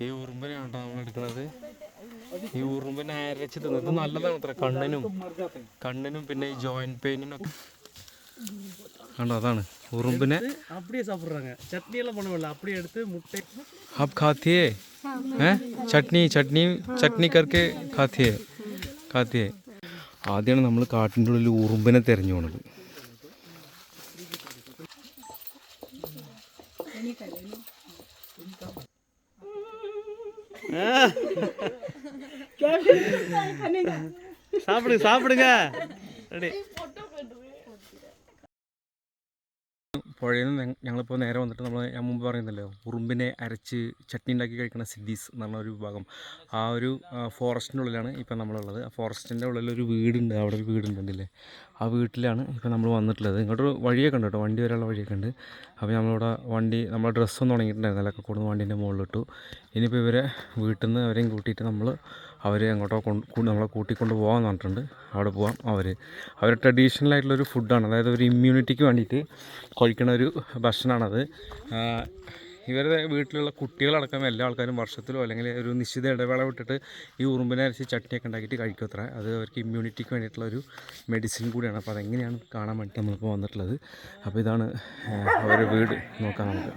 ഈ ഉറുമ്പിനാണ് നമ്മൾ എടുക്കുന്നത്. ഈ ഉറുമ്പിനെ അരച്ച് തിന്നത് നല്ലതാണ് അത്ര കണ്ണിനും പിന്നെ ഈ ജോയിന്റ് പെയിനിനൊക്കെ കണ്ടോ. അതാണ് ഉറുമ്പിനെ அப்படியே சாப்பிடுறாங்க. சட்னி எல்லாம் பண்ணுவல அப்படியே எடுத்து முட்டை आप खाती है हैं ചട്നി करके खाती है. ആദ്യമാണ് നമ്മൾ കാട്ടിൻ്റെ ഉള്ളിൽ ഉറുമ്പിനെ തിരഞ്ഞു പോണത്. சாப்பிடுங்க ரெடி. പുഴയിൽ നിന്ന് ഞങ്ങളിപ്പോൾ നേരെ വന്നിട്ട് ഞാൻ മുമ്പ് പറയുന്നല്ലോ ഉറുമ്പിനെ അരച്ച് ചട്നി ഉണ്ടാക്കി കഴിക്കുന്ന സിദ്ധീസ് എന്ന് പറഞ്ഞ ഒരു വിഭാഗം. ആ ഒരു ഫോറസ്റ്റിൻ്റെ ഉള്ളിലാണ് ഇപ്പം നമ്മളുള്ളത്. ആ ഫോറസ്റ്റിൻ്റെ ഉള്ളിലൊരു വീടുണ്ട്, അവിടെ ഒരു വീടുണ്ടല്ലേ, ആ വീട്ടിലാണ് ഇപ്പം നമ്മൾ വന്നിട്ടുള്ളത്. ഇങ്ങോട്ട് വഴിയൊക്കെ ഉണ്ട് കേട്ടോ, വണ്ടി വരാനുള്ള വഴിയൊക്കെ ഉണ്ട്. അപ്പോൾ നമ്മളിവിടെ നമ്മളെ ഡ്രസ്സൊന്നും ഉണങ്ങിയിട്ടുണ്ടായിരുന്നില്ല, ഒക്കെ കൊടുന്ന് വണ്ടീൻ്റെ മുകളിലിട്ടു. ഇനിയിപ്പോൾ ഇവരെ വീട്ടിൽ നിന്ന് അവരെയും കൂട്ടിയിട്ട് അവർ അങ്ങോട്ടോ നമ്മളെ കൂട്ടിക്കൊണ്ട് പോകാൻ പറഞ്ഞിട്ടുണ്ട്. അവിടെ പോകാം. അവർ ട്രഡീഷണൽ ആയിട്ടുള്ളൊരു ഫുഡാണ്, അതായത് ഒരു ഇമ്മ്യൂണിറ്റിക്ക് വേണ്ടിയിട്ട് കഴിക്കുന്ന ഒരു ഭക്ഷണമാണത്. ഇവരുടെ വീട്ടിലുള്ള കുട്ടികളടക്കം എല്ലാ ആൾക്കാരും വർഷത്തിലോ അല്ലെങ്കിൽ ഒരു നിശ്ചിത ഇടവേള വിട്ടിട്ട് ഈ ഉറുമ്പിനെ അരച്ച് ചട്നിയൊക്കെ ഉണ്ടാക്കിയിട്ട് കഴിക്കും അത്ര. അത് അവർക്ക് ഇമ്മ്യൂണിറ്റിക്ക് വേണ്ടിയിട്ടുള്ളൊരു മെഡിസിൻ കൂടിയാണ്. അപ്പോൾ അതെങ്ങനെയാണ് കാണാൻ വേണ്ടിയിട്ട് നമ്മളിപ്പോൾ വന്നിട്ടുള്ളത്. അപ്പോൾ ഇതാണ് അവരുടെ വീട്. നോക്കാം നമുക്ക്.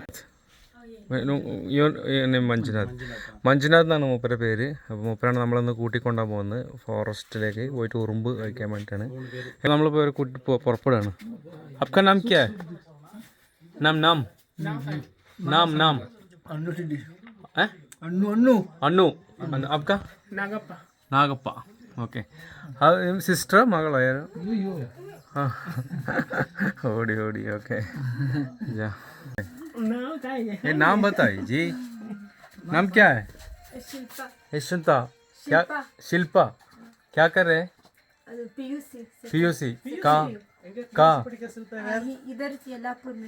മഞ്ജുനാഥ് എന്നാണ് മൂപ്പരുടെ പേര്. അപ്പോൾ മൂപ്പരാണ് നമ്മളൊന്ന് കൂട്ടിക്കൊണ്ടാൻ പോകുന്നത് ഫോറസ്റ്റിലേക്ക് പോയിട്ട് ഉറുമ്പ് കഴിക്കാൻ വേണ്ടിയിട്ടാണ്. നമ്മളിപ്പോൾ ഒരു കൂട്ടി പുറപ്പെടുകയാണ്. आपका नाम क्या है? नाम अन्नू. आपका? नागप्पा. ओके. सिस्टर मगल यार. हाँ ओडी ओके. जा ये नाम बताइए जी. नाम क्या है? यशवंता. क्या? शिल्पा. क्या कर रहे हैं? पीयूसी. कहाँ? इधर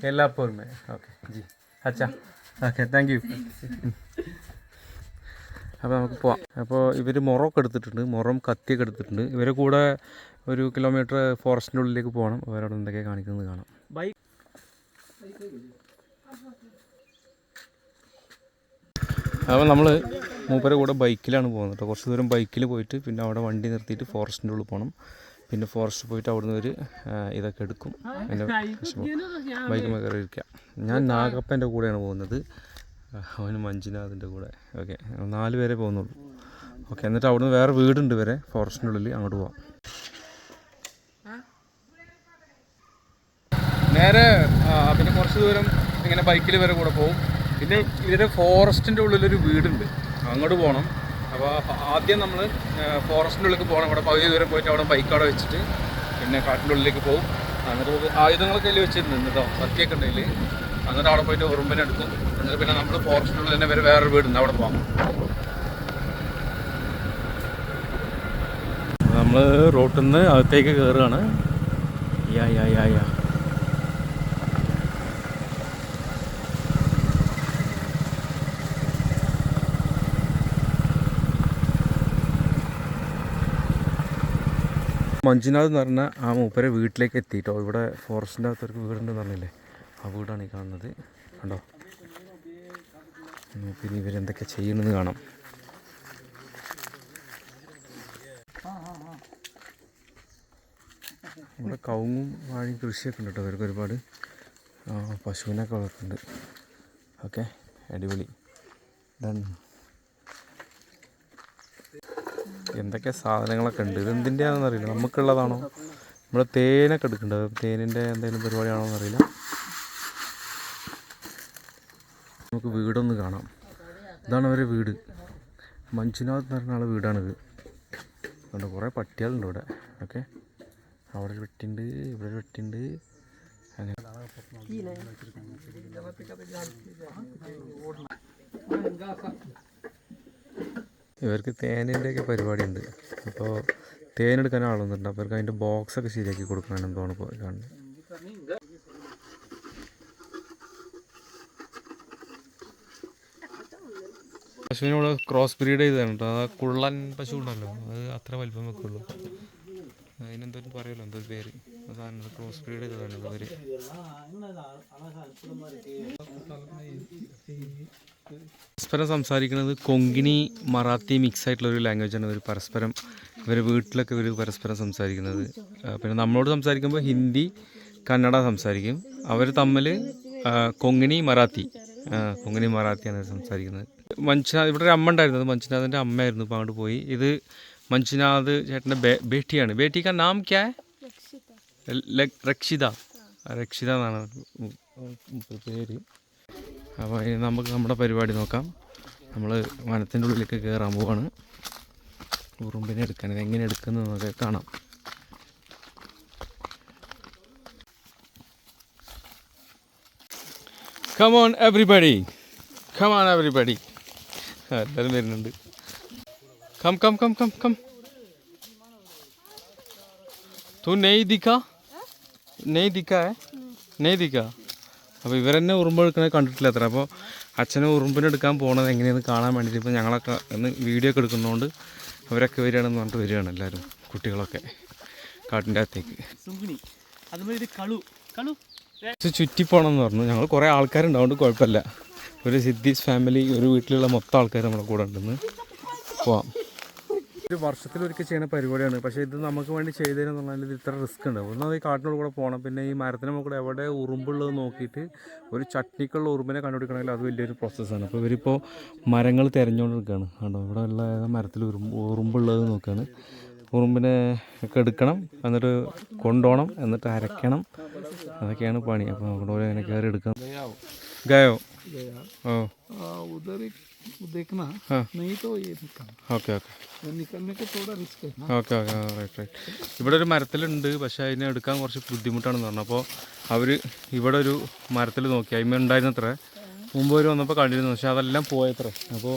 येल्लापुर में. ओके जी. अच्छा ഓക്കെ, താങ്ക് യു. അപ്പോൾ നമുക്ക് പോവാം. അപ്പോൾ ഇവർ മുറമൊക്കെ എടുത്തിട്ടുണ്ട്, കത്തിയൊക്കെ എടുത്തിട്ടുണ്ട്. ഇവരെ കൂടെ 1 കിലോമീറ്റർ ഫോറസ്റ്റിൻ്റെ ഉള്ളിലേക്ക് പോകണം. അവരവിടെ എന്തൊക്കെയാണ് കാണിക്കുന്നത് കാണാം. അപ്പോൾ നമ്മൾ മൂപ്പരെ കൂടെ ബൈക്കിലാണ് പോകുന്നത് കേട്ടോ. കുറച്ച് ദൂരം ബൈക്കിൽ പോയിട്ട് പിന്നെ അവിടെ വണ്ടി നിർത്തിയിട്ട് ഫോറസ്റ്റിൻ്റെ ഉള്ളിൽ പോകണം. പിന്നെ ഫോറസ്റ്റ് പോയിട്ട് അവിടുന്ന് ഒരു ഇതൊക്കെ എടുക്കും. പിന്നെ ബൈക്ക് കയറി ഇരിക്കാം. ഞാൻ നാഗപ്പൻ്റെ കൂടെയാണ് പോകുന്നത്, അവന് മഞ്ജുനാഥിൻ്റെ കൂടെ. ഓക്കെ, 4 പേരെ പോകുന്നുള്ളൂ. ഓക്കെ, എന്നിട്ട് അവിടുന്ന് വേറെ വീടുണ്ട് വരെ ഫോറസ്റ്റിൻ്റെ ഉള്ളിൽ, അങ്ങോട്ട് പോവാം. നേരെ പിന്നെ കുറച്ച് ദൂരം ഇങ്ങനെ ബൈക്കിൽ വരെ കൂടെ പോകും. പിന്നെ ഇതിൻ്റെ ഫോറസ്റ്റിൻ്റെ ഉള്ളിലൊരു വീടുണ്ട്, അങ്ങോട്ട് പോകണം. അപ്പോൾ ആദ്യം നമ്മൾ ഫോറസ്റ്റിൻ്റെ ഉള്ളിലേക്ക് പോകണം. അവിടെ പകുതി ദൂരം പോയിട്ട് അവിടെ ബൈക്ക് അവിടെ വെച്ചിട്ട് പിന്നെ കാട്ടിൻ്റെ ഉള്ളിലേക്ക് പോകും. എന്നിട്ട് നമുക്ക് ആയുധങ്ങളൊക്കെ അതിൽ വെച്ചിട്ടുണ്ട് കേട്ടോ, കത്തിയൊക്കെ ഉണ്ടെങ്കിൽ. എന്നിട്ട് അവിടെ പോയിട്ട് ഉറുമ്പിനെ എടുക്കും. എന്നിട്ട് പിന്നെ നമ്മൾ ഫോറസ്റ്റിൻ്റെ ഉള്ളിൽ തന്നെ വേറൊരു വീടുണ്ട്, അവിടെ പോകാം. നമ്മൾ റോട്ടിൽ നിന്ന് അകത്തേക്ക് കയറുകയാണ്. യാ മഞ്ജുനാഥ് എന്ന് പറഞ്ഞാൽ ആ മൂപ്പരെ വീട്ടിലേക്ക് എത്തിയിട്ടോ. ഇവിടെ ഫോറസ്റ്റിൻ്റെ അകത്തൊരു വീടുണ്ടെന്ന് പറഞ്ഞില്ലേ, ആ വീടാണ് ഈ കാണുന്നത്. കണ്ടോ, പിന്നെ ഇവരെന്തൊക്കെ ചെയ്യണമെന്ന് കാണാം. ഇവിടെ കവുങ്ങും വാഴയും കൃഷിയൊക്കെ ഉണ്ട് കേട്ടോ. അവർക്ക് ഒരുപാട് പശുവിനൊക്കെ വളർത്തുന്നുണ്ട്. ഓക്കെ, അടിപൊളി. എന്തൊക്കെ സാധനങ്ങളൊക്കെ ഉണ്ട്. ഇതെന്തിൻ്റെയാണെന്ന് അറിയില്ല, നമുക്കുള്ളതാണോ? നമ്മൾ തേനൊക്കെ എടുക്കുന്നുണ്ട്, തേനിൻ്റെ എന്തെങ്കിലും പരിപാടിയാണോ എന്നറിയില്ല. നമുക്ക് വീടൊന്ന് കാണാം. ഇതാണ് അവരുടെ വീട്. മഞ്ജുനാഥ് എന്ന് പറഞ്ഞ ആളുടെ വീടാണിത്. അതുകൊണ്ട് കുറേ പട്ടികളുണ്ട് ഇവിടെ. ഓക്കെ, അവിടെ ഒരു വെട്ടിയുണ്ട്, ഇവിടെ ഒരു വെട്ടിയുണ്ട്. അങ്ങനെ ഇവർക്ക് തേനിൻ്റെയൊക്കെ പരിപാടിയുണ്ട്. അപ്പോൾ തേനെടുക്കാൻ ആളൊന്നുണ്ട്. അപ്പോൾ അവർക്ക് അതിൻ്റെ ബോക്സൊക്കെ ശരിയാക്കി കൊടുക്കണം എന്തോണ് ഇപ്പോൾ കാണുന്നത്. പശുവിനോട് ക്രോസ് ബ്രീഡ് ചെയ്തതാണ് കേട്ടോ. ആ കുള്ളൻ പശു ഉണ്ടല്ലോ, അത് അത്ര വലിപ്പം വെക്കുള്ളൂ. അതിനെന്തോരം പറയുമല്ലോ, എന്തൊരു പേര്. അതാണ് ക്രോസ് ബ്രീഡ് ചെയ്തതാണ് ഇവർ. പരസ്പരം സംസാരിക്കുന്നത് കൊങ്കിണി മറാത്തി മിക്സ് ആയിട്ടുള്ള ഒരു ലാംഗ്വേജാണ് ഇവർ പരസ്പരം. ഇവർ വീട്ടിലൊക്കെ ഇവർ പരസ്പരം സംസാരിക്കുന്നത്. പിന്നെ നമ്മളോട് സംസാരിക്കുമ്പോൾ ഹിന്ദി കന്നഡ സംസാരിക്കും. അവർ തമ്മിൽ കൊങ്കിണി മറാത്തിയാണ് അവർ സംസാരിക്കുന്നത്. മഞ്ജുനാഥ് ഇവിടെ ഒരു അമ്മ ഉണ്ടായിരുന്നത്, മഞ്ജുനാഥിൻ്റെ അമ്മയായിരുന്നു, ഇപ്പോൾ അങ്ങോട്ട് പോയി. ഇത് മഞ്ജുനാഥ് ചേട്ടൻ്റെ ബേട്ടിയാണ്. ബേട്ടിക്ക നാം ക്യാ രക്ഷിത എന്നാണ് പേര്. അപ്പോൾ ഇനി നമുക്ക് നമ്മുടെ പരിപാടി നോക്കാം. നമ്മൾ വനത്തിൻ്റെ ഉള്ളിലേക്ക് കയറാൻ പോവാണ്. ഉറുമ്പിനെ എടുക്കാൻ ഇതെങ്ങനെ എടുക്കുന്നതെന്നൊക്കെ കാണാം. Come on everybody. എല്ലാവരും വരുന്നുണ്ട്. കം. तू नहीं दिखा. അപ്പോൾ ഇവരെന്നെ ഉറുമ്പ് എടുക്കണത് കണ്ടിട്ടില്ല അത്ര. അപ്പോൾ അച്ഛനെ ഉറുമ്പിനെടുക്കാൻ പോകണത് എങ്ങനെയെന്ന് കാണാൻ വേണ്ടിയിട്ട് ഇപ്പോൾ ഞങ്ങളൊക്കെ ഒന്ന് വീഡിയോ ഒക്കെ എടുക്കുന്നതുകൊണ്ട് അവരൊക്കെ വരികയാണെന്ന് പറഞ്ഞിട്ട് വരികയാണ് എല്ലാവരും, കുട്ടികളൊക്കെ കാട്ടിൻ്റെ അകത്തേക്ക്. ചുറ്റിപ്പോണമെന്ന് പറഞ്ഞു. ഞങ്ങൾ കുറേ ആൾക്കാരുണ്ടാവുകൊണ്ട് കുഴപ്പമില്ല. ഒരു സിദ്ധീസ് ഫാമിലി, ഒരു വീട്ടിലുള്ള മൊത്തം ആൾക്കാർ നമ്മുടെ കൂടെ ഉണ്ടെന്ന് പോവാം. ഒരു വർഷത്തിലൊരിക്കൽ ചെയ്യുന്ന പരിപാടിയാണ്. പക്ഷേ ഇത് നമുക്ക് വേണ്ടി ചെയ്തതെന്ന് പറഞ്ഞാൽ ഇത് ഇത്ര റിസ്ക് ഉണ്ട്. ഒന്നാമത് ഈ കാട്ടിനോട് കൂടെ പോകണം. പിന്നെ ഈ മരത്തിന് മുകളിൽ എവിടെ ഉറുമ്പുള്ളത് നോക്കിയിട്ട് ഒരു ചട്നിക്കുള്ള ഉറുമ്പിനെ കണ്ടുപിടിക്കണമെങ്കിൽ അത് വലിയൊരു പ്രോസസ്സാണ്. അപ്പോൾ ഇവരിപ്പോൾ മരങ്ങൾ തിരഞ്ഞുകൊണ്ട് നിൽക്കുകയാണ്. കണ്ടോ, ഇവിടെ ഉള്ള മരത്തിൽ ഉറുമ്പുള്ളത് നോക്കുകയാണ്. ഉറുമ്പിനെ ഒക്കെ എടുക്കണം, എന്നിട്ട് കൊണ്ടുപോകണം, എന്നിട്ട് അരയ്ക്കണം. അതൊക്കെയാണ് പണി. അപ്പോൾ അവിടെ അങ്ങനെ കയറി എടുക്കണം. ഗയോ उधर देखना नहीं तो ये ഓക്കെ निकलने के थोड़ा रिस्क है. Okay right. ഇവിടെ ഒരു മരത്തിലുണ്ട്, പക്ഷേ അതിനെ എടുക്കാൻ കുറച്ച് ബുദ്ധിമുട്ടാണെന്ന് പറഞ്ഞു. അപ്പോൾ അവർ ഇവിടെ ഒരു മരത്തിൽ നോക്കി, അതിന്മേൽ ഉണ്ടായിരുന്നത്രേ. മുമ്പ് അവർ വന്നപ്പോൾ കണ്ടിരുന്നു, പക്ഷേ അതെല്ലാം പോയത്രേ. അപ്പോൾ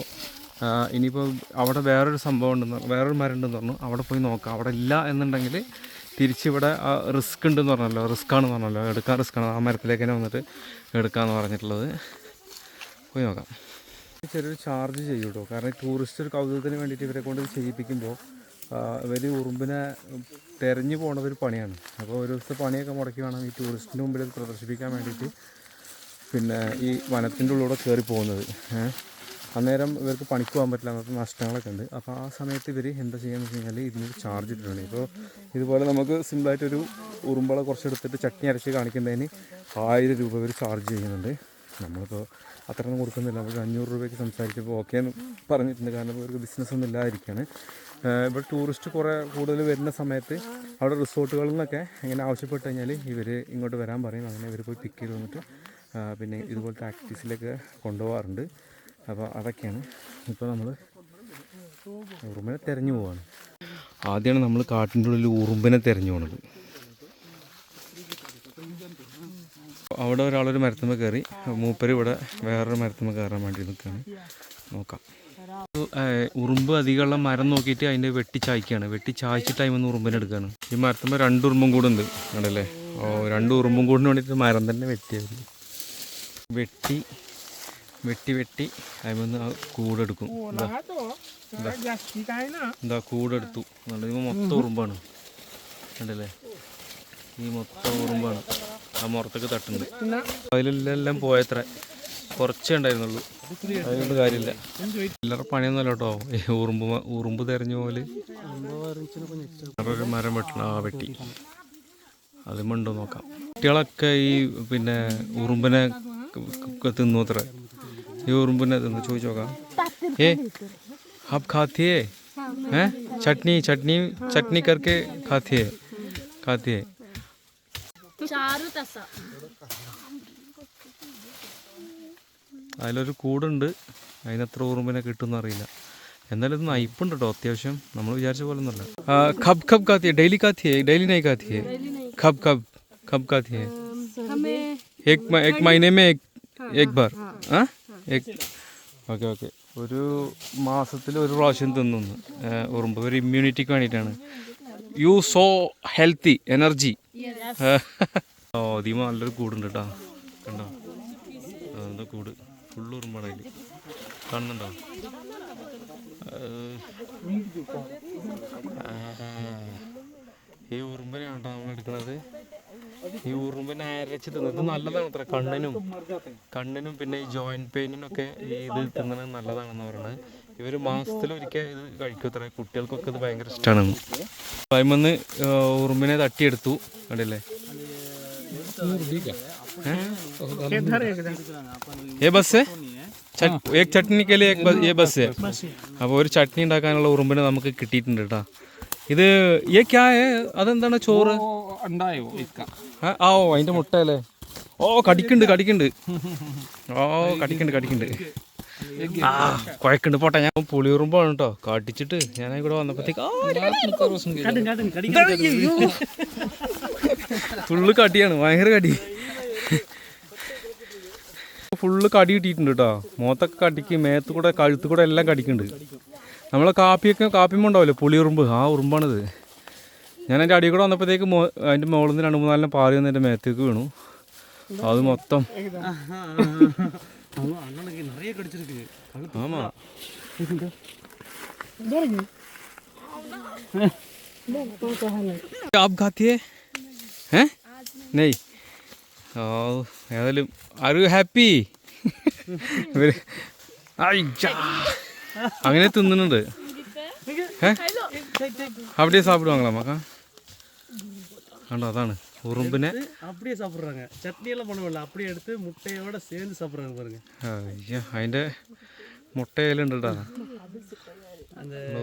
ഇനിയിപ്പോൾ അവിടെ വേറൊരു സംഭവം ഉണ്ടെന്ന്, വേറൊരു മരം ഉണ്ടെന്ന് പറഞ്ഞു. അവിടെ പോയി നോക്കാം. അവിടെ ഇല്ല എന്നുണ്ടെങ്കിൽ തിരിച്ചിവിടെ റിസ്ക് ഉണ്ടെന്ന് പറഞ്ഞല്ലോ, റിസ്ക്കാണെന്ന് പറഞ്ഞല്ലോ, എടുക്കാൻ റിസ്ക്കാണ്. ആ മരത്തിലേക്ക് തന്നെ വന്നിട്ട് എടുക്കാമെന്ന് പറഞ്ഞിട്ടുള്ളത്. പോയി നോക്കാം. ചെറിയൊരു ചാർജ് ചെയ്യും കേട്ടോ. കാരണം ടൂറിസ്റ്റ് ഒരു കൗതുകത്തിന് വേണ്ടിയിട്ട് ഇവരെ കൊണ്ട് ചെയ്യിപ്പിക്കുമ്പോൾ ഇവർ ഉറുമ്പിനെ തിരഞ്ഞു പോകണത് ഒരു പണിയാണ്. അപ്പോൾ ഒരു ദിവസത്തെ പണിയൊക്കെ മുടക്കി വേണം ഈ ടൂറിസ്റ്റിൻ്റെ മുമ്പിൽ ഇത് പ്രദർശിപ്പിക്കാൻ വേണ്ടിയിട്ട് പിന്നെ ഈ വനത്തിൻ്റെ ഉള്ളിലൂടെ കയറി പോകുന്നത്. അന്നേരം ഇവർക്ക് പണിക്ക് പോകാൻ പറ്റില്ല, അങ്ങനത്തെ നഷ്ടങ്ങളൊക്കെ ഉണ്ട്. അപ്പോൾ ആ സമയത്ത് ഇവർ എന്താ ചെയ്യുകയെന്ന് വെച്ച് കഴിഞ്ഞാൽ ഇതിനൊരു ചാർജ് ഇട്ടിട്ടുണ്ട്. ഇപ്പോൾ ഇതുപോലെ നമുക്ക് സിമ്പിളായിട്ടൊരു ഉറുമ്പളെ കുറച്ചെടുത്തിട്ട് ചട്നി അരച്ച് കാണിക്കുന്നതിന് 1000 രൂപ ഇവർ ചാർജ് ചെയ്യുന്നുണ്ട്. നമ്മളിപ്പോൾ അത്രയൊന്നും കൊടുക്കുന്നില്ല. നമുക്ക് 500 രൂപയ്ക്ക് സംസാരിച്ചപ്പോൾ ഓക്കെ എന്ന് പറഞ്ഞിട്ടുണ്ട്. കാരണം ഇവർക്ക് ബിസിനസ്സൊന്നും ഇല്ലാതിരിക്കുകയാണ്. ഇവിടെ ടൂറിസ്റ്റ് കൂടുതൽ വരുന്ന സമയത്ത് അവിടെ റിസോർട്ടുകളിൽ നിന്നൊക്കെ ഇങ്ങനെ ആവശ്യപ്പെട്ട് കഴിഞ്ഞാൽ ഇവർ ഇങ്ങോട്ട് വരാൻ പറയും. അങ്ങനെ ഇവർ പോയി പിക്ക് ചെയ്ത് വന്നിട്ട് പിന്നെ ഇതുപോലത്തെ ആക്ടിവിറ്റീസിലേക്ക് കൊണ്ടുപോകാറുണ്ട്. അപ്പോൾ അതൊക്കെയാണ്. ഇപ്പോൾ നമ്മൾ ഉറുമ്പിനെ തിരഞ്ഞു പോവാണ്. ആദ്യമാണ് നമ്മൾ കാട്ടിൻ്റെ ഉള്ളിൽ ഉറുമ്പിനെ തിരഞ്ഞു പോകുന്നത്. അവിടെ ഒരാളൊരു മരത്തുമ്മ കയറി, മൂപ്പര് ഇവിടെ വേറൊരു മരത്തുമ്മ കയറാൻ വേണ്ടി നിൽക്കുകയാണ്. നോക്കാം. ഉറുമ്പ് അധികമുള്ള മരം നോക്കിയിട്ട് അതിൻ്റെ വെട്ടി ചായ്ച്ചിട്ട് അതിൽ നിന്ന് ഉറുമ്പിനെ എടുക്കുകയാണ്. ഈ മരത്തുമ്മ 2 ഉറുമ്പും കൂടെ ഉണ്ട് കണ്ടല്ലേ. 2 ഉറുമ്പും കൂടിന് വേണ്ടിയിട്ട് മരം തന്നെ വെട്ടിയത്. വെട്ടി അതിൽ കൂടെടുക്കും. എന്താ കൂടെടുത്തു. ഇത് മൊത്തം ഉറുമ്പാണ് കണ്ടല്ലേ. ഈ മൊത്തം ഉറുമ്പാണ്. ആ മുറത്തൊക്കെ തട്ടുണ്ട്. അതിലെല്ലാം പോയത്ര കുറച്ചേ ഉണ്ടായിരുന്നുള്ളൂ. അതുകൊണ്ട് കാര്യമില്ല. എല്ലാവരുടെ പണിയൊന്നുമല്ല കേട്ടോ. ഉറുമ്പ് തെരഞ്ഞ പോലെ ഒരു മരം വെട്ടി അതുമുണ്ടോ നോക്കാം. കുട്ടികളൊക്കെ ഈ പിന്നെ ഉറുമ്പിനെ തിന്നു അത്ര. ഈ ഉറുമ്പിനെ തിന്നു ചോദിച്ചു നോക്കാം. आप खाती है हैं? चटनी करके खाती है. അതിലൊരു കൂടുണ്ട്. അതിനെത്ര ഉറുമ്പിനെ കിട്ടുമെന്ന് അറിയില്ല. എന്നാലും ഇത് നയിപ്പുണ്ട് കേട്ടോ അത്യാവശ്യം. നമ്മൾ വിചാരിച്ച പോലെ ഒന്നുമല്ല. कब खाती है? डेली नहीं खाती है. कब खाती है? एक महीने में एक बार. ഓക്കെ ഒരു മാസത്തിൽ ഒരു പ്രാവശ്യം തിന്നുന്നു ഉറുമ്പ്. ഒരു ഇമ്മ്യൂണിറ്റിക്ക് വേണ്ടിയിട്ടാണ്. You so healthy energy. ഇതിമ നല്ലൊരു കൂടുണ്ട് കേട്ടോ. കണ്ടോ എന്താ കൂട് ഫുള്ള് ഉറുമ്പാണ് അതിൽ. കാണുന്നുണ്ടോ? ഈ ഉറുമ്പിനെയാണ് കേട്ടോ നമ്മൾ എടുക്കുന്നത്. ഈ ഉറുമ്പിനെ അരച്ച് തിന്നത് ഇത് നല്ലതാണ് അത്ര കണ്ണിനും പിന്നെ ഈ ജോയിന്റ് പെയിനിനൊക്കെ ഇത് തിന്നണത് നല്ലതാണെന്ന് പറയുന്നത്. ഇവർ മാസത്തിലൊരിക്കൽ ഇത് കഴിക്കും അത്ര. കുട്ടികൾക്കൊക്കെ ഇത് ഭയങ്കര ഇഷ്ടമാണ്. അതിമന്ന് ഉറുമ്പിനെ തട്ടിയെടുത്തു കണ്ടില്ലേ. ये बस है एक चटनी के लिए ये बस है. അപ്പോൾ ഒരു ചട്നി ഉണ്ടാക്കാനുള്ള ഉറുമ്പിനെ നമുക്ക് കിട്ടിയിട്ടുണ്ട് കേട്ടോ. ഇത് ये क्या है അതെന്താണ് ചോറ്? ആ ഓ അതിൻ്റെ മുട്ട അല്ലേ. ഓ കടിക്കുന്നുണ്ട് ആ കുഴക്കുന്നുണ്ട്. പോട്ടെ ഞാൻ പുളിയുറുമ്പാണ് കേട്ടോ. കടിച്ചിട്ട് ഞാൻ ഇവിടെ വന്നപ്പോഴത്തേക്ക് ഫുള്ള് കടിയാണ്, ഭയങ്കര കടി. ഫുള്ള് കടി കിട്ടിയിട്ടുണ്ട് കേട്ടോ. മുഖത്തൊക്കെ കടിക്ക്, മേത്ത് കൂടെ കഴുത്ത് കൂടെ എല്ലാം കടിക്കുന്നുണ്ട്. നമ്മളെ കാപ്പിയുമ്പോൾ ഉണ്ടാവില്ലേ പുളിയുറുമ്പ്, ആ ഉറുമ്പാണിത്. ഞാൻ എൻ്റെ അടിയിൽ കൂടെ വന്നപ്പോഴത്തേക്ക് അതിൻ്റെ മുകളിൽ നിന്ന് 2-3 പാറി വന്ന് എൻ്റെ മേത്തേക്ക് വീണു. അത് മൊത്തം ആമാ आप खाती है हैं? नहीं. ഏതായാലും ആർ യു ഹാപ്പി? അങ്ങനെ തിന്നുന്നുണ്ട്. അവിടെ സാപ്പിടുവാങ്ങളാ മക്ക കണ്ടോ. അതാണ് ഉറുമ്പിനെ அப்படியே சாப்பிடுறாங்க. சட்னி எல்லாம் பண்ணுவாங்க, அப்படியே எடுத்து முட்டையோட சேர்ந்து சாப்பிடுறாங்க பாருங்க. അയ്യോ അതിൻ്റെ മുട്ടയിലുണ്ട് കേട്ടോ.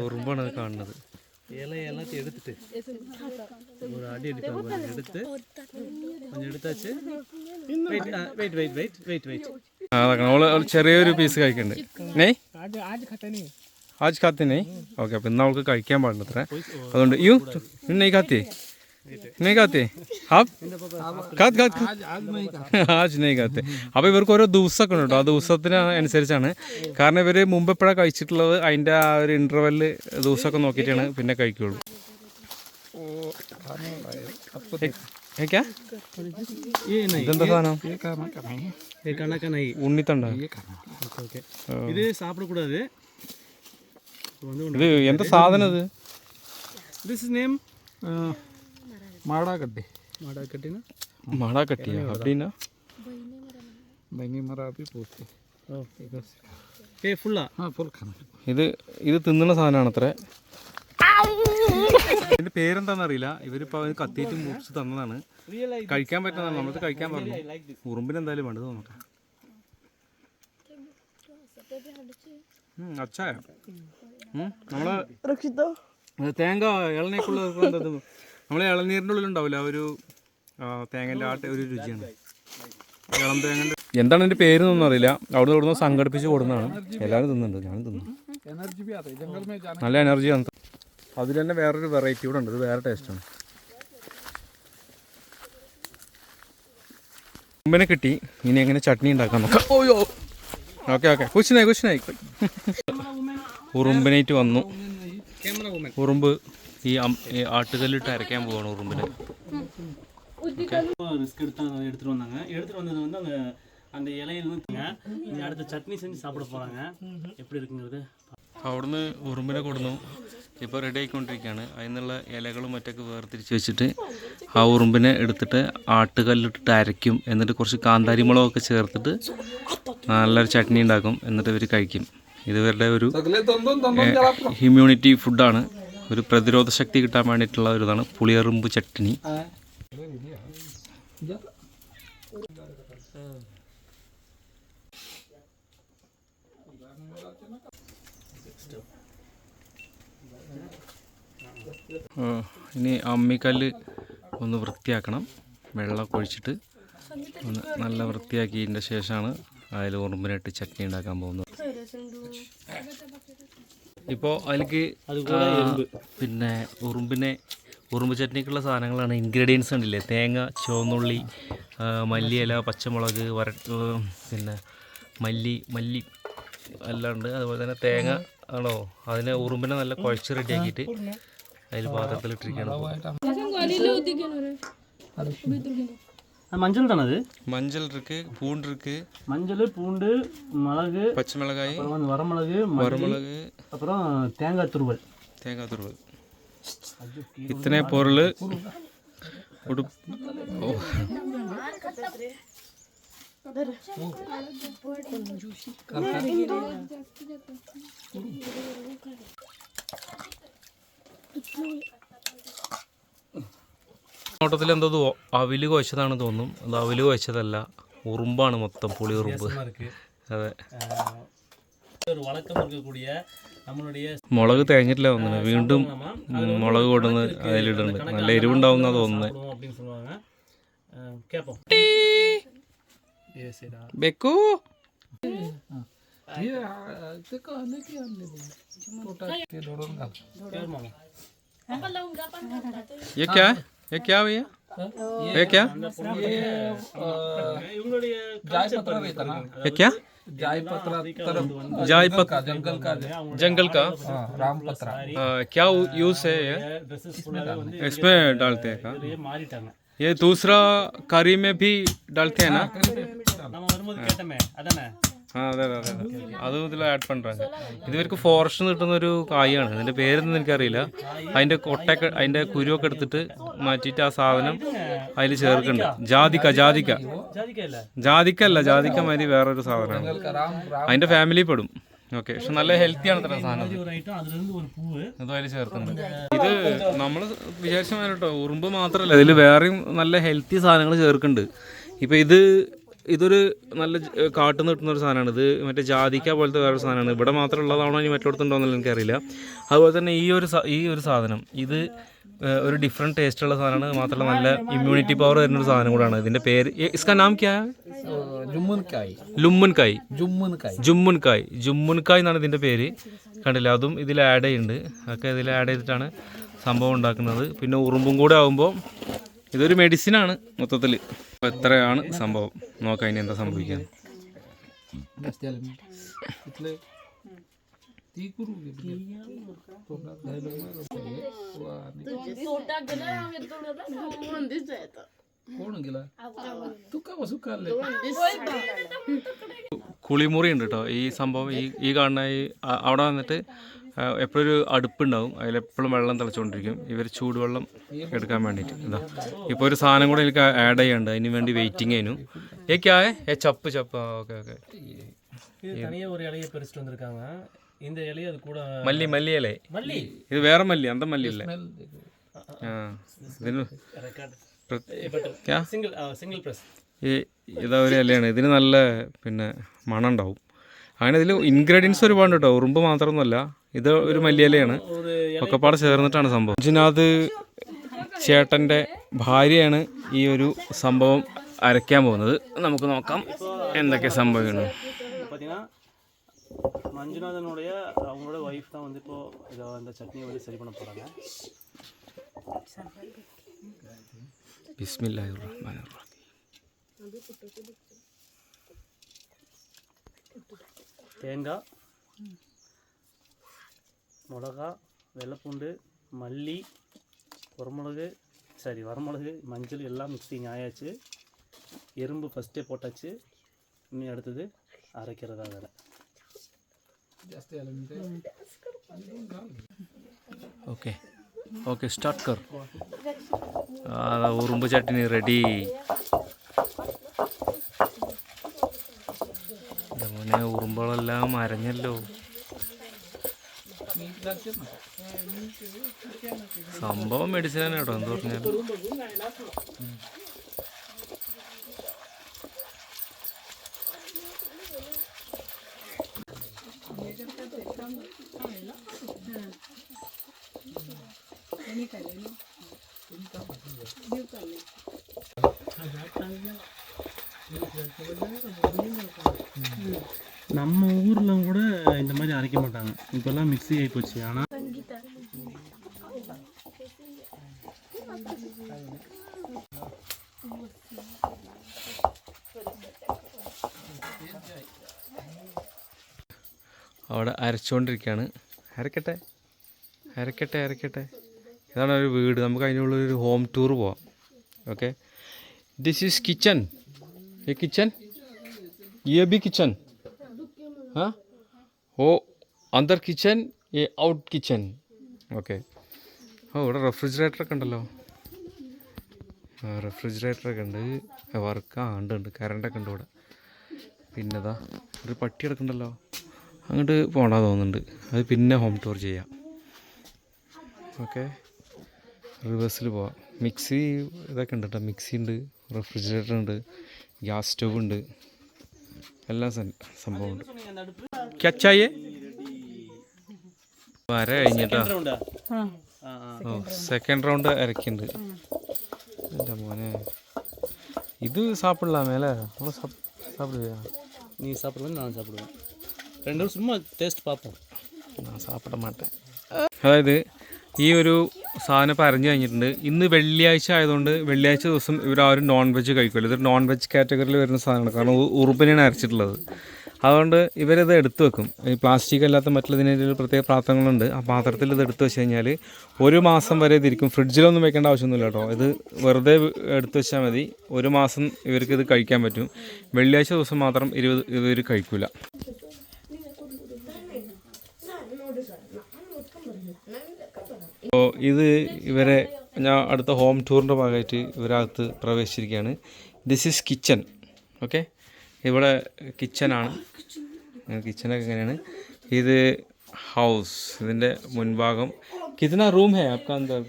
ഉറുമ്പാണ് അത് കാണുന്നത്. இலை எல்லாத்தையும் எடுத்துட்டு ஒரு அடி எடுத்து எடுத்து கொஞ்சம் എടുത്താച്ച് വെയിറ്റ് ചെറിയൊരു പീസ് കഴിക്കുന്നുണ്ട്. ആജ് ഖാത്തി നെയ്. ഓക്കെ, അപ്പം ഇന്ന് അവൾക്ക് കഴിക്കാൻ പാടില്ല അത്ര. അതുകൊണ്ട് യു നെയ് ഖാത്തി നെയ് ഖാത്തി ആജ് നെയ് ഖാത്തി. അപ്പോൾ ഇവർക്ക് ഓരോ ദിവസമൊക്കെ ഉണ്ട് കേട്ടോ. ആ ദിവസത്തിന് അനുസരിച്ചാണ്. കാരണം ഇവർ മുമ്പ് എപ്പോഴാണ് കഴിച്ചിട്ടുള്ളത് അതിൻ്റെ ആ ഒരു ഇൻ്റർവെല്ല് ദിവസമൊക്കെ നോക്കിയിട്ടാണ് പിന്നെ കഴിക്കുകയുള്ളൂ. ഇതെന്താ സാധനം? ഉണ്ണിത്തണ്ട. ഇത് സാപ്പിടக்கூடாது. ഇത് എന്താ സാധനം? ഇത് ദിസ് ഇസ് നെയിം മാടാക്കട്ടി. മാടാക്കട്ടിയാ അപ്പടിന്നാ ബനി മറാബി പൂത്ത്. ഇത് തിന്നുന്ന സാധനമാണ് അത്ര. ഇതിന്റെ പേരെന്താണെന്നറിയില്ല. ഇവരിപ്പോൾ അത് കത്തിയിട്ട് മുറിച്ച് തന്നതാണ്. കഴിക്കാൻ പറ്റുന്നതാണ്. നമ്മൾക്ക് കഴിക്കാൻ പറഞ്ഞു. ഉറുമ്പിന് എന്തായാലും വേണ്ടത് നോക്കാം. അച്ചായ നമ്മള് തേങ്ങ ഇളനീക്കുള്ള നമ്മളെ ഇളനീരിൻ്റെ ഉള്ളിലുണ്ടാവില്ല ഒരു തേങ്ങൻ്റെ ഒരു രുചിയാണ്. ഇളം തേങ്ങൻ്റെ എന്താണ് എൻ്റെ പേരൊന്നും അറിയില്ല. അവിടെ ഇവിടുന്ന് സംഘടിപ്പിച്ച് കൊടുക്കുന്നതാണ്. എല്ലാവരും തിന്നുന്നുണ്ട്, ഞാനും തിന്നു. നല്ല എനർജിയാണ്. അതിൽ തന്നെ വേറൊരു വെറൈറ്റി കൂടെ ഉണ്ട്. ഇത് വേറെ ടേസ്റ്റാണ്. ഉറുമ്പിനെ കിട്ടി. ഇനി എങ്ങനെ ചട്നി ഉണ്ടാക്കാൻ നോക്കാം. ഓക്കെ കുശിനായി ഉറുമ്പിനായിട്ട് വന്നു. ഉറുമ്പ് ഈ ആട്ടുകല്ലിട്ട് അരയ്ക്കാൻ പോവാണ് ഉറുമ്പിനെ. ரிஸ்க் எடுத்துட்டு வந்தாங்க. எடுத்துட்டு வந்தது வந்து அந்த இலையில இனி அடுத்த சட்னி செஞ்சு சாப்பிட போகிறாங்க. எப்படி இருக்குங்கிறது അവിടുന്ന് ഉറുമ്പിനെ കൊടുന്നു. ഇപ്പോൾ റെഡി ആയിക്കൊണ്ടിരിക്കുകയാണ്. അതിനുള്ള ഇലകളും മറ്റൊക്കെ വേർതിരിച്ച് വെച്ചിട്ട് ആ ഉറുമ്പിനെ എടുത്തിട്ട് ആട്ടുകല്ലിട്ടിട്ട് അരയ്ക്കും. എന്നിട്ട് കുറച്ച് കാന്താരി മുളകൊക്കെ ചേർത്തിട്ട് നല്ലൊരു ചട്നി ഉണ്ടാക്കും. എന്നിട്ട് ഇവർ കഴിക്കും. ഇത് ഇവരുടെ ഒരു ഇമ്മ്യൂണിറ്റി ഫുഡാണ്. ഒരു പ്രതിരോധ ശക്തി കിട്ടാൻ വേണ്ടിയിട്ടുള്ള ഒരു ഇതാണ് പുളിയറുമ്പ് ചട്നി. ഇനി അമ്മിക്കല്ല് ഒന്ന് വൃത്തിയാക്കണം. വെള്ളമൊക്കെ ഒഴിച്ചിട്ട് ഒന്ന് നല്ല വൃത്തിയാക്കിയതിൻ്റെ ശേഷമാണ് അതിൽ ഉറുമ്പിനിട്ട് ചട്നി ഉണ്ടാക്കാൻ പോകുന്നത്. ഇപ്പോൾ അതിലേക്ക് പിന്നെ ഉറുമ്പ് ചട്നിക്കുള്ള സാധനങ്ങളാണ് ഇൻഗ്രീഡിയൻസ് ഉണ്ടല്ലേ. തേങ്ങ, ചുവന്നുള്ളി, മല്ലിയില, പച്ചമുളക്, പിന്നെ മല്ലി എല്ലാം ഉണ്ട്. അതുപോലെ തന്നെ തേങ്ങ ആണോ അതിനെ ഉറുമ്പിനെ നല്ല കുഴച്ച് റെഡിയാക്കിയിട്ട് അതിൽ പാത്രത്തിലിട്ടിരിക്കുകയാണ്. மஞ்சள் தானே அது? மஞ்சள் இருக்கு, பூண்டு இருக்கு. மஞ்சள், பூண்டு, மிளகு, பச்சை மிளகாய், வரமிளகு, அப்புறம் தேங்காய் துருவல். இத்தனை பொருள் ഉടുപ്പ് ഓ നോട്ടത്തിൽ എന്തോ അവില് കുഴച്ചതാണ് തോന്നും. അത് അവില് കുഴച്ചതല്ല, ഉറുമ്പാണ് മൊത്തം, പുളി ഉറുമ്പ്. അതെ, ஒரு வழக்கம் இருக்கக்கூடிய நம்மளுடைய മുളക് തേഞ്ഞിട്ടില്ല തോന്നുന്നു. വീണ്ടും മുളക് കൊടുന്ന് അതിലിടുന്നുണ്ട്. നല്ല എരിവുണ്ടാവുന്ന തോന്നുന്നത്. அப்படின்னு சொல்லுவாங்க. கேட்போம். ബെക്കു ये क्या है? ये क्या भैया? ये क्या? இவங்களுடைய ये क्या? जाय पत्रा जाय पत्ता जंगल का जंगल का राम पत्रा क्या यूज है ये? ட்ரெஸ்ஸஸ் ஃபுல்லாவே வந்து इसमें डालते हैं क्या? இதுலயே மாறிட்டாங்க. ये दूसरा करी में भी डालते हैं ना? நம்ம வரும்போது கேட்டமே அதானே. ആ അതെ അതെ അതെ അതെ, അതും ഇതിൽ ആഡ് പண்றாங்க. ഇത് ഇവർക്ക് ഫോറസ്റ്റ് കിട്ടുന്ന ഒരു കായാണ്. ഇതിൻ്റെ പേരൊന്നും എനിക്കറിയില്ല. അതിൻ്റെ കൊട്ടയൊക്കെ അതിൻ്റെ കുരുവൊക്കെ എടുത്തിട്ട് മാറ്റിയിട്ട് ആ സാധനം അതിൽ ചേർക്കുന്നുണ്ട്. ജാതിക്ക ജാതിക്ക ஜாதிக்கா இல்ல. ജാതിക്ക അല്ല, ജാതിക്ക മാതിരി വേറൊരു സാധനമാണ്. राम അതിൻ്റെ ഫാമിലിയിൽ പെടും. ഓക്കെ, പക്ഷെ നല്ല ഹെൽത്തിയാണ് ഇത്ര സാധനം. ஒரு ஐட்டம் அதுல இருந்து ஒரு பூவு. അതും അതിൽ ചേർക്കുന്നുണ്ട്. ഇത് നമ്മൾ വിചാരിച്ച മാതിരി കേട്ടോ, ഉറുമ്പ് മാത്രമല്ല, ഇതിൽ വേറെയും നല്ല ഹെൽത്തി സാധനങ്ങൾ ചേർക്കുന്നുണ്ട്. ഇപ്പം ഇതൊരു നല്ല കാട്ടിൽ നിന്ന് കിട്ടുന്ന ഒരു സാധനമാണ്. ഇത് മറ്റേ ജാതിക്ക പോലത്തെ വേറൊരു സാധനമാണ്. ഇവിടെ മാത്രം ഉള്ളതാണോ ഇനി മറ്റിടത്തുണ്ടോയെന്നുള്ള എനിക്കറിയില്ല. അതുപോലെ തന്നെ ഈ ഒരു സാധനം ഇത് ഒരു ഡിഫറെൻറ്റ് ടേസ്റ്റുള്ള സാധനമാണ്. മാത്രമല്ല നല്ല ഇമ്മ്യൂണിറ്റി പവർ വരുന്നൊരു സാധനം കൂടാണ്. ഇതിൻ്റെ പേര് ഇസ്കാ നാം ക്യാ? जुम्मनकाई ലുമ്മൻകായ്. जुम्मनकाई ജുമ്മുൻകായ് എന്നാണ് ഇതിൻ്റെ പേര്. കണ്ടില്ല, അതും ഇതിൽ ആഡ് ചെയ്യുന്നുണ്ട്. അതൊക്കെ ഇതിൽ ആഡ് ചെയ്തിട്ടാണ് സംഭവം ഉണ്ടാക്കുന്നത്. പിന്നെ ഉറുമ്പും കൂടെ ആകുമ്പോൾ ഇതൊരു മെഡിസിനാണ് മൊത്തത്തിൽ. അപ്പോൾ എത്രയാണ് സംഭവം, നോക്കാം ഇനി എന്താ സംഭവിക്കുക. കുളിമുറി ഉണ്ട് കേട്ടോ ഈ സംഭവം. ഈ കാണുന്ന അവിടെ വന്നിട്ട് എപ്പോഴും ഒരു അടുപ്പുണ്ടാവും. അതിലെപ്പോഴും വെള്ളം തിളച്ചുകൊണ്ടിരിക്കും. ഇവർ ചൂടുവെള്ളം എടുക്കാൻ വേണ്ടിയിട്ട്. ഇതാ ഇപ്പോൾ ഒരു സാധനം കൂടെ എനിക്ക് ആഡ് ചെയ്യാനുണ്ട്. അതിന് വേണ്ടി വെയിറ്റിംഗ് ആയിരുന്നു. ഏക്കായ ചപ്പ് ഓക്കെ ഓക്കെ. இது தனியா ஒரு இலையை பறிச்சுட்டு வந்திருக்காங்க. இந்த இலையை அது கூட മല്ലി ഇല. மல்லி ഇത് വേറെ മല്ലി, അന്ത മല്ലി അല്ലേ? ആ ഇതിന് சிங்கிள் பிரஸ். ഇതാ ഒരു ഇലയാണ്. ഇതിന് നല്ല പിന്നെ മണം ഉണ്ടാവും. അങ്ങനെ ഇതിൽ ഇൻഗ്രീഡിയൻസ് ഒരുപാട് കേട്ടോ, ഉറുമ്പ് മാത്രമൊന്നുമല്ല. ഇത് ഒരു മല്ലിയിലയാണ്, ഒക്കെപ്പാടെ ചേർന്നിട്ടാണ് സംഭവം. ഇതിനകത്ത് ചേട്ടൻ്റെ ഭാര്യയാണ് ഈ ഒരു സംഭവം അരയ്ക്കാൻ പോകുന്നത്. നമുക്ക് നോക്കാം എന്തൊക്കെ സംഭവിക്കണം. பார்த்தீங்கன்னா மஞ்சுநாதனுடைய அவங்களோட ஒய்ஃப் தான் வந்து இப்போ இதை அந்த சட்னியை வந்து சரி பண்ண போகிறாங்க. ബിസ്മില്ലാഹിർ റഹ്മാനിർ റഹീം. தேங்காய், மிளகா, வெள்ளைப்பூண்டு, மல்லி, வரமிளகு, மஞ்சள் எல்லாம் மிக்சிங் ஆயாச்சு. எறும்பு ஃபஸ்ட்டே போட்டாச்சு. இனி அடுத்தது அரைக்கிறதா வேலை. ഓക്കെ ഓക്കെ സ്റ്റാർട്ട് കർ. ഉറുമ്പ് ചട്ടിനി റെഡി. മോനെ ഉറുമ്പുകളെല്ലാം അരഞ്ഞല്ലോ. സംഭവം മെഡിസിനാണ് കേട്ടോ, എന്ത് പറഞ്ഞാൽ. நம்ம ஊரில் கூட இந்த மாதிரி அரைக்க மாட்டாங்க. இப்போல்லாம் மிக்ஸி ஆகி போச்சு. ஆனால் അവിടെ അരച്ചുകൊണ്ടിരിക്കുകയാണ്. അരക്കട്ടെ. ഇതാണ് ഒരു വീട്. നമുക്ക് അതിനുള്ളൊരു ഹോം ടൂർ പോവാം. Okay, this is kitchen. ये किचन, ये भी किचन. हाँ, वो अंदर किचन, ये ഔട്ട് കിച്ചൺ. ഓക്കെ. ഓ, ഇവിടെ റെഫ്രിജറേറ്ററൊക്കെ ഉണ്ടല്ലോ. റെഫ്രിജറേറ്ററൊക്കെ ഉണ്ട്, ഉണ്ട് കറണ്ടൊക്കെ ഉണ്ട് ഇവിടെ. പിന്നെതാ ഒരു പട്ടി കിടക്കുന്നുണ്ടല്ലോ, അങ്ങോട്ട് പോകണ്ട തോന്നുന്നുണ്ട്, അത് പിന്നെ ഹോം ടൂർ ചെയ്യാം. ഓക്കെ, റിവേഴ്സിൽ പോവാം. മിക്സി ഇതൊക്കെ ഉണ്ട് കേട്ടോ, മിക്സി ഉണ്ട്, റെഫ്രിജറേറ്റർ ഉണ്ട്, ഗ്യാസ് സ്റ്റവ് ഉണ്ട്, എല്ലാ സംഭവമുണ്ട്. ക്യാച്ചായേ വര കഴിഞ്ഞിട്ടാ. ഓ, സെക്കൻഡ് റൗണ്ട് ഇറക്കിണ്ട്. എൻ്റെ മോനെ, ഇത് സാപ്പിടലാമേല നമ്മൾ സാപ്പിടുവா? நீ சாப்பிடுவேன், நான் சாப்பிடுவேன். 2 பேரும் சும்மா டேஸ்ட் பார்ப்போம். ഞാൻ സാപ്പിട മാട്ടേ. അതായത് ഈ ഒരു സാധനം ഇപ്പോൾ അരഞ്ഞു കഴിഞ്ഞിട്ടുണ്ട്. ഇന്ന് വെള്ളിയാഴ്ച ആയതുകൊണ്ട് വെള്ളിയാഴ്ച ദിവസം ഇവരാരും നോൺ വെജ് കഴിക്കില്ല. ഇതൊരു നോൺ വെജ് കാറ്റഗറിയിൽ വരുന്ന സാധനമാണ്, കാരണം ഉറുമ്പിനെയാണ് അരച്ചിട്ടുള്ളത്. അതുകൊണ്ട് ഇവരിത് എടുത്തു വെക്കും. ഈ പ്ലാസ്റ്റിക് അല്ലാത്ത മറ്റുള്ളതിന് പ്രത്യേക പാത്രങ്ങളുണ്ട്. ആ പാത്രത്തിൽ ഇത് എടുത്തു വെച്ച് കഴിഞ്ഞാൽ 1 മാസം വരെ ഇതിരിക്കും. ഫ്രിഡ്ജിലൊന്നും വെക്കേണ്ട ആവശ്യമൊന്നുമില്ല കേട്ടോ. ഇത് വെറുതെ എടുത്തു വെച്ചാൽ മതി. 1 മാസം ഇവർക്ക് ഇത് കഴിക്കാൻ പറ്റും. വെള്ളിയാഴ്ച ദിവസം മാത്രം ഇവർ കഴിക്കില്ല. അപ്പോൾ ഇത് ഇവരെ ഞാൻ അടുത്ത ഹോം ടൂറിൻ്റെ ഭാഗമായിട്ട് ഇവരകത്ത് പ്രവേശിച്ചിരിക്കുകയാണ്. This is kitchen. ഓക്കെ, ഇവിടെ കിച്ചനാണ്. കിച്ചണൊക്കെ എങ്ങനെയാണ്. ഇത് ഹൗസ്, ഇതിൻ്റെ മുൻഭാഗം. कितना रूम है आपका अंदर?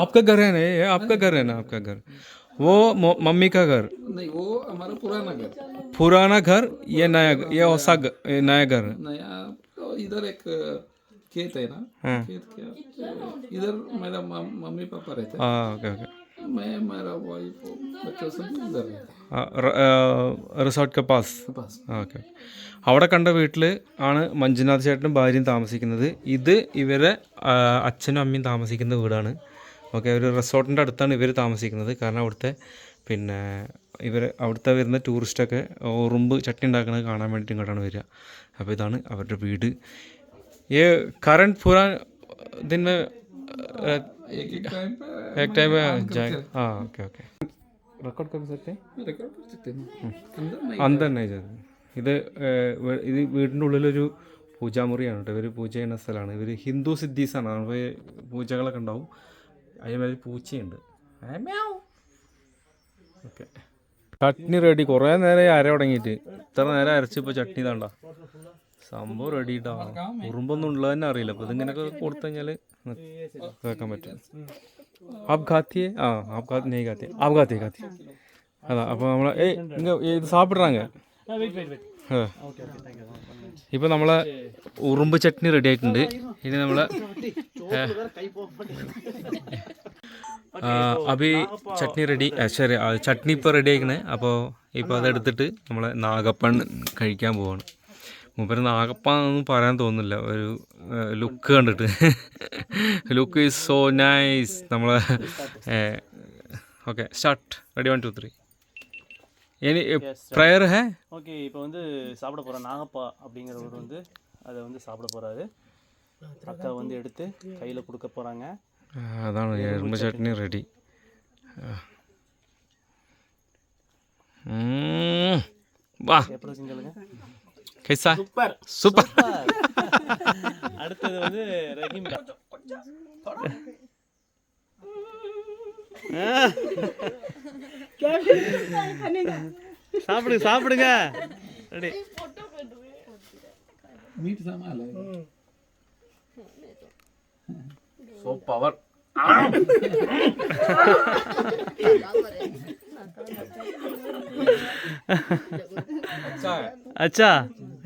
आपका घर है ना? ये आपका घर है ना? आपका घर, वो मम्मी का घर? नहीं, वो हमारा पुराना घर. पुराना घर, ये नया, ये होसा नया घर? नया तो इधर एक खेत है ना. खेत क्या, इधर मेरा मम्मी पापा रहते हैं. हाँ, ओके ओके. मैं, मेरा वाइफ, बच्चों सब इधर रहते റിസോർട്ട് के पास. हैं. ഓക്കെ, അവിടെ കണ്ട വീട്ടിൽ ആണ് മഞ്ജുനാഥ് ചേട്ടനും ഭാര്യയും താമസിക്കുന്നത്. ഇത് ഇവരെ അച്ഛനും അമ്മയും താമസിക്കുന്ന വീടാണ്. ഓക്കെ, ഒരു റിസോർട്ടിൻ്റെ അടുത്താണ് ഇവർ താമസിക്കുന്നത്. കാരണം അവിടുത്തെ അവിടുത്തെ വരുന്ന ടൂറിസ്റ്റൊക്കെ ഉറുമ്പ് ചട്ടി ഉണ്ടാക്കുന്നത് കാണാൻ വേണ്ടിയിട്ട് ഇങ്ങോട്ടാണ് വരിക. അപ്പോൾ ഇതാണ് അവരുടെ വീട്. ഈ കറണ്ട് പൂരാ दिन में एक टाइम जाए. हाँ, ओके ओके. रिकॉर्ड कर सकते हैं? रिकॉर्ड कर सकते हैं. अंदर नहीं जाते. ഇത് വീടിൻ്റെ ഉള്ളിലൊരു പൂജാമുറിയാണ് കേട്ടോ. ഇവർ പൂജ ചെയ്യുന്ന സ്ഥലമാണ്. ഇവർ ഹിന്ദു സിദ്ധീസാണ്. അപ്പോൾ പൂജകളൊക്കെ ഉണ്ടാവും. അതിനുമേൽ പൂച്ചയുണ്ട്. Okay, chutney ready. കുറേ നേരം അര തുടങ്ങിയിട്ട്, ഇത്ര നേരം അരച്ചിപ്പോൾ ചട്നി താണ്ട സംഭവം റെഡി ഇട്ടാ. ഉറുമ്പൊന്നും ഉള്ളത് തന്നെ അറിയില്ല. അപ്പോൾ ഇതിങ്ങനെയൊക്കെ കൊടുത്തു കഴിഞ്ഞാൽ കേൾക്കാൻ പറ്റും. ആപ് ഖാത്തിയെ? ആ, ആപ് ഖാത്തി നെയ് ഖാത്തി, ആപ് ഖാത്തി ഖാത്തി. അതാ. അപ്പോൾ നമ്മൾ ഇത് സാപ്പിട്றாங்க. ഇപ്പോൾ നമ്മളെ ഉറുമ്പ് ചട്നി റെഡി ആയിട്ടുണ്ട്. ഇനി നമ്മളെ അഭി ചട്നി റെഡി. ശരി, ചട്നി ഇപ്പോൾ റെഡി ആയിക്കണേ. അപ്പോൾ ഇപ്പോൾ അതെടുത്തിട്ട് നമ്മളെ നാഗപ്പൻ കഴിക്കാൻ പോവാണ്. മൂപ്പര് നാഗപ്പാന്നൊന്നും പറയാൻ തോന്നുന്നില്ല, ഒരു ലുക്ക് കണ്ടിട്ട്. Look is so nice. നമ്മളെ okay, start. Ready 1 2 3. Any prayer है? ஓகே, இப்போ வந்து சாப்பிட போகிறோம். நாகப்பா அப்படிங்கிறவர் வந்து அதை வந்து சாப்பிட போகிறாரு. அக்கா வந்து எடுத்து கையில் கொடுக்க போகிறாங்க. அதான் எறும்பு சட்னி ரெடி. வா, எப்படி செஞ்சாலுங்க? கைசா? Super super. அடுத்தது வந்து ரஹீம். சாப்பிடுங்க. ரெடி. मीट सामान है. So power.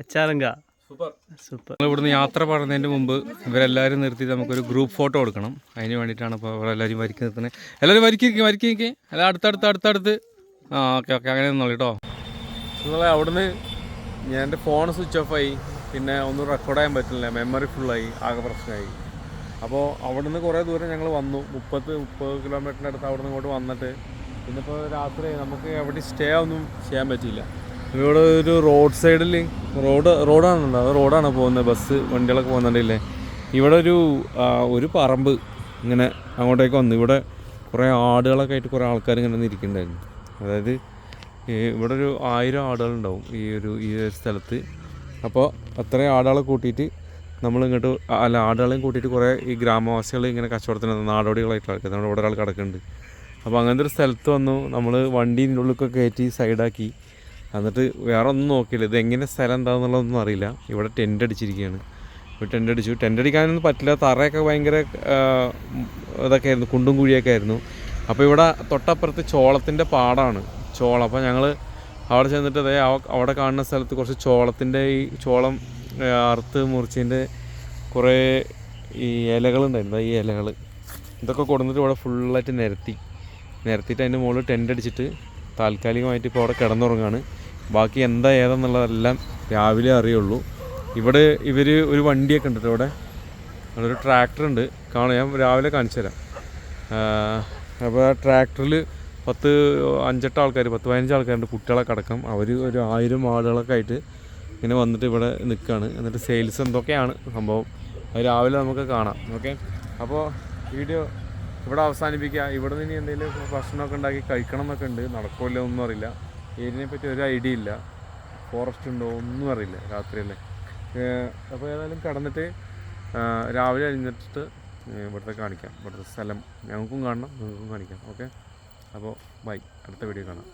അച്ചാറുങ്ക. Super super. ഇവിടുന്ന് യാത്ര പറയുന്നതിന് മുമ്പ് ഇവരെല്ലാവരും നിർത്തി നമുക്കൊരു ഗ്രൂപ്പ് ഫോട്ടോ എടുക്കണം. അതിന് വേണ്ടിയിട്ടാണ് ഇപ്പോൾ അവരെല്ലാവരും വരിക്ക് നിർത്തുന്നത്. എല്ലാവരും വരിക്ക് അല്ല, അടുത്തടുത്ത്. ആ, ഓക്കെ അങ്ങനെ നിന്നോളൂ കേട്ടോ. നിങ്ങളെ അവിടുന്ന് ഞാൻ എൻ്റെ ഫോൺ സ്വിച്ച് ഓഫ് ആയി. പിന്നെ ഒന്നും റെക്കോർഡ് ചെയ്യാൻ പറ്റില്ല, മെമ്മറി ഫുള്ളായി, ആകെ പ്രശ്നമായി. അപ്പോൾ അവിടുന്ന് കുറേ ദൂരം ഞങ്ങൾ വന്നു. 30 കിലോമീറ്ററിൻ്റെ അടുത്ത് അവിടുന്ന് ഇങ്ങോട്ട് വന്നിട്ട് പിന്നിപ്പോൾ രാത്രി നമുക്ക് എവിടെ സ്റ്റേ ഒന്നും ചെയ്യാൻ പറ്റിയില്ല. ഇവിടെ ഒരു റോഡ് സൈഡിൽ റോഡാണുണ്ടോ, അത് റോഡാണ് പോകുന്നത്. ബസ് വണ്ടികളൊക്കെ പോകുന്നുണ്ടല്ലേ. ഇവിടെ ഒരു പറമ്പ് ഇങ്ങനെ അങ്ങോട്ടേക്ക് വന്നു. ഇവിടെ കുറേ ആടുകളൊക്കെ ആയിട്ട് കുറേ ആൾക്കാർ ഇങ്ങനെ ഇരിക്കുന്നുണ്ടായിരുന്നു. അതായത് ഇവിടെ ഒരു 1000 ആടുകളുണ്ടാവും ഈ ഒരു സ്ഥലത്ത്. അപ്പോൾ അത്രയും ആടുകളെ കൂട്ടിയിട്ട് നമ്മളിങ്ങോട്ട് ആടുകളെയും കൂട്ടിയിട്ട് കുറേ ഈ ഗ്രാമവാസികൾ ഇങ്ങനെ കച്ചവടത്തിന് നാടോടികളായിട്ടുള്ള ആൾക്കാർ നമ്മുടെ ഇവിടെ ഒരാൾ കിടക്കുന്നുണ്ട്. അപ്പോൾ അങ്ങനത്തെ ഒരു സ്ഥലത്ത് വന്നു. നമ്മൾ വണ്ടീൻ്റെ ഉള്ളിലൊക്കെ കയറ്റി സൈഡാക്കി. എന്നിട്ട് വേറെ ഒന്നും നോക്കിയില്ല, ഇത് എങ്ങനെ സ്ഥലം എന്താണെന്നുള്ളതൊന്നും അറിയില്ല. ഇവിടെ ടെൻ്റ് അടിച്ചിരിക്കുകയാണ്. ഇപ്പോൾ ടെൻ്റ് അടിച്ചു. ടെൻ്റ് അടിക്കാനൊന്നും പറ്റില്ല, തറയൊക്കെ ഭയങ്കര ഇതൊക്കെ ആയിരുന്നു, കുണ്ടും കുഴിയൊക്കെ ആയിരുന്നു. അപ്പോൾ ഇവിടെ തൊട്ടപ്പുറത്ത് ചോളത്തിൻ്റെ പാടമാണ്, ചോളം. അപ്പോൾ ഞങ്ങൾ അവിടെ ചെന്നിട്ട് അതേ അവിടെ കാണുന്ന സ്ഥലത്ത് കുറച്ച് ചോളത്തിൻ്റെ ഈ ചോളം അറുത്ത് മുറിച്ചതിൻ്റെ കുറേ ഈ ഇലകളുണ്ടായിരുന്നു. ഈ ഇലകൾ ഇതൊക്കെ കൊടുത്തിട്ട് ഇവിടെ ഫുള്ളായിട്ട് നിരത്തിയിട്ട് അതിൻ്റെ മുകളിൽ ടെൻ്റ് അടിച്ചിട്ട് താൽക്കാലികമായിട്ട് ഇപ്പോൾ അവിടെ കിടന്നുറങ്ങാണ്. ബാക്കി എന്താ ഏതാണെന്നുള്ളതെല്ലാം രാവിലെ അറിയുള്ളൂ. ഇവിടെ ഇവർ ഒരു വണ്ടിയൊക്കെ ഉണ്ട് ഇവിടെ, ഒരു ട്രാക്ടറുണ്ട്, കാണാം, ഞാൻ രാവിലെ കാണിച്ചു തരാം. അപ്പോൾ ആ ട്രാക്ടറിൽ 5-8 ആൾക്കാർ, 10-15 ആൾക്കാരുണ്ട്, കുട്ടികളൊക്കെ അടക്കം. അവർ ഒരു 1000 ആളുകളൊക്കെ ആയിട്ട് ഇങ്ങനെ വന്നിട്ട് ഇവിടെ നിൽക്കുകയാണ്. എന്നിട്ട് സെയിൽസ് എന്തൊക്കെയാണ് സംഭവം അത് രാവിലെ നമുക്ക് കാണാം. ഓക്കെ, അപ്പോൾ വീഡിയോ ഇവിടെ അവസാനിപ്പിക്കുക. ഇവിടെ നിന്ന് ഇനി എന്തെങ്കിലും ഭക്ഷണമൊക്കെ ഉണ്ടാക്കി കഴിക്കണം എന്നൊക്കെ ഉണ്ട്, നടക്കില്ല ഒന്നും അറിയില്ല. ഏരിയനെ പറ്റി ഒരു ഐഡിയ ഇല്ല, ഫോറസ്റ്റ് ഉണ്ടോ ഒന്നും അറിയില്ല, രാത്രിയല്ലേ. അപ്പോൾ ഏതായാലും കടന്നിട്ട് രാവിലെ കഴിഞ്ഞിട്ട് ഇവിടുത്തെ കാണിക്കാം, ഇവിടുത്തെ സ്ഥലം ഞങ്ങൾക്കും കാണണം, നിങ്ങൾക്കും കാണിക്കാം. ഓക്കെ, അപ്പോൾ ബൈ, അടുത്ത വീഡിയോ കാണാം.